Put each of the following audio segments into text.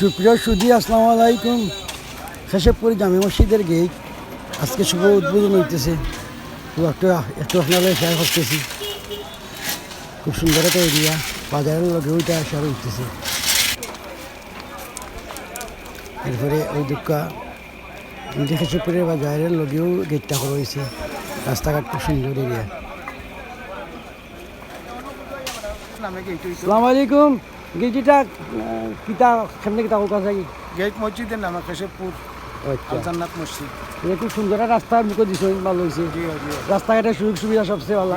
সুপ্রিয় সুধী, আসসালামু আলাইকুম। কেশবপুর জামে মসজিদের গেট আজকে শুভ উদ্বোধন হইতেছে। তো একটু আপনাদের শেয়ার করতেছি। খুব সুন্দর একটা এরিয়া, বাজারের লগে ওইটা শেয়ার হইতেছে। এরপরে ওই দুঃখা কেশবপুরের বাজারের লগেও গেটটা করা হয়েছে। রাস্তাঘাট খুব সুন্দর এরিয়া। আসসালামু আলাইকুম। গেটটা কিতা সামনে কিতা কোকা যাই গেট মসজিদের নাম কেশবপুর জান্নাত মসজিদ। এটা খুব সুন্দর রাস্তার মুখে দিছে, ভালো হয়েছে। রাস্তাঘাটের সুযোগ সুবিধা সবচেয়ে ভালো।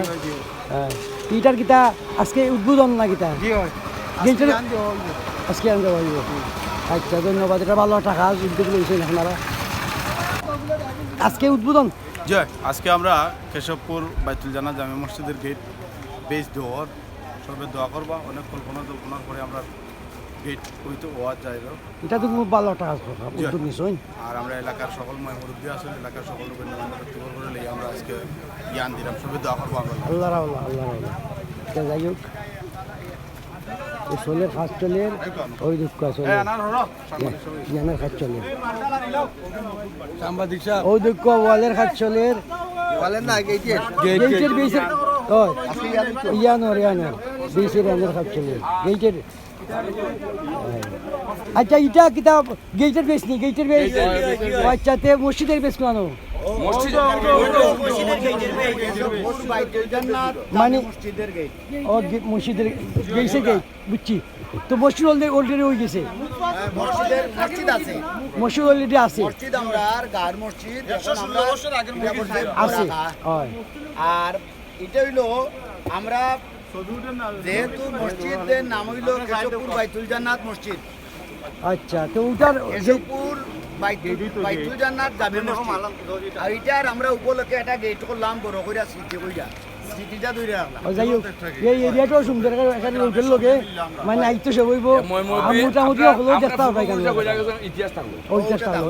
হ্যাঁ, এটার কিতা আজকে উদ্বোধন না কিতা গেটের আজকে আনতে পারব। আচ্ছা, ধন্যবাদ। এটা ভালো টাকা উদ্যোগ লইছেন আপনারা। আজকে উদ্বোধন জয়। আজকে আমরা কেশবপুর বাইতুল জান্নাত জামে মসজিদের গেট বেশ দোয়ার সবে দোয়া করবা। অনেক কল্পনা জল্পনার পরে আমরা গেট হইতে ওয়াজ যাই। এটা তো খুব ভালো টাকা উদ্যোগ নিছেন। আর আমরা এলাকার সকল মুরব্বী আছেন, এলাকার সকল লোকের ব্যক্তিগত করে লই আমরা আজকে জ্ঞান দিলাম, সবে দোয়া করবো। আল্লাহ আল্লাহ আল্লাহ আল্লাহ। যাই হোক, সোলের খাস চলের ওই দুঃখ চলে, জ্ঞানের খাস চলে ওই দুঃখ ওয়ালের খাস চলের গেটের বেসের ইয়ানোর বেসের ইয়ানোর খাস চলে গেটের। আচ্ছা, এটা কিতাব গেটের বেস নি, গেটের বেস। আচ্ছা, তে মসজিদের বেস কেন? মানে ও মসজিদের গেটের গেট বুঝছি। তো মসজিদ অলরেডি হয়ে গেছে, মসজিদ অলরেডি আছে আছে। আর এটা হইলো আমরা যেহেতু মসজিদের নাম হইল কেশবপুর বাইতুল জান্নাত মসজিদ। আচ্ছা, তো ওটার কেশবপুর বাইতুল জান্নাত জামে মসজিদ, আর এটার আমরা উপলক্ষে একটা গেট করলাম বড় কইরা স্মৃতিটা ধরে রাখলাম। যাই হোক, এই এরিয়াটাও সুন্দর। এখানে হোটেল লোকে মানে আইতো সব হইব মোটামুটি হলেও দেখতে হবে। ইতিহাস থাকলো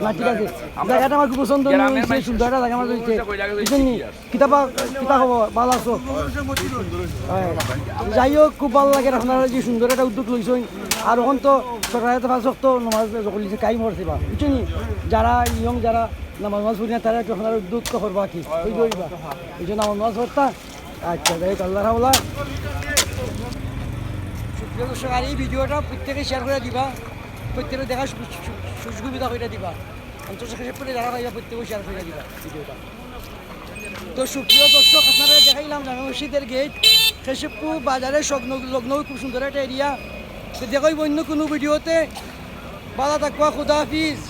না, ঠিক আছে। জায়গাটা আমার খুব পছন্দ হয়েছে, সুন্দর একটা জায়গা আমার হয়েছে। কিতাবা কিতা হবো ভালো আছো? যাই হোক, খুব ভালো লাগে আপনারা যে সুন্দর একটা উদ্যোগ লইছেন। আর এখন তো সরকারের পাঁচ ওয়াক্ত নামাজ লিখে কাই মরছে বা বুঝছেন। যারা ইয়ং যারা নামাজ পড়ি না, তারা একটু আপনারা উদ্যোগ করবা কি ওই করিবা এই জন্য নামাজ পড়তা। আচ্ছা, যাই হোক, আল্লাহ রাবলা। সুপ্রিয় দর্শক, আর এই ভিডিওটা প্রত্যেকে শেয়ার করে দিবা, প্রত্যেকে দেখার সুবিধা করে দিবা। অন্তর্শে যারা পাইবা প্রত্যেকে শেয়ার করে দিবা ভিডিওটা। তো সুপ্রিয় দর্শক, আপনারা দেখাইলাম জামে মসজিদের গেট, কেশবপুর বাজারের লগ্ন খুব সুন্দর একটা এরিয়া। তো দেখাইব অন্য কোনো ভিডিওতে। ভালো থাকবা, খুদা হাফিজ।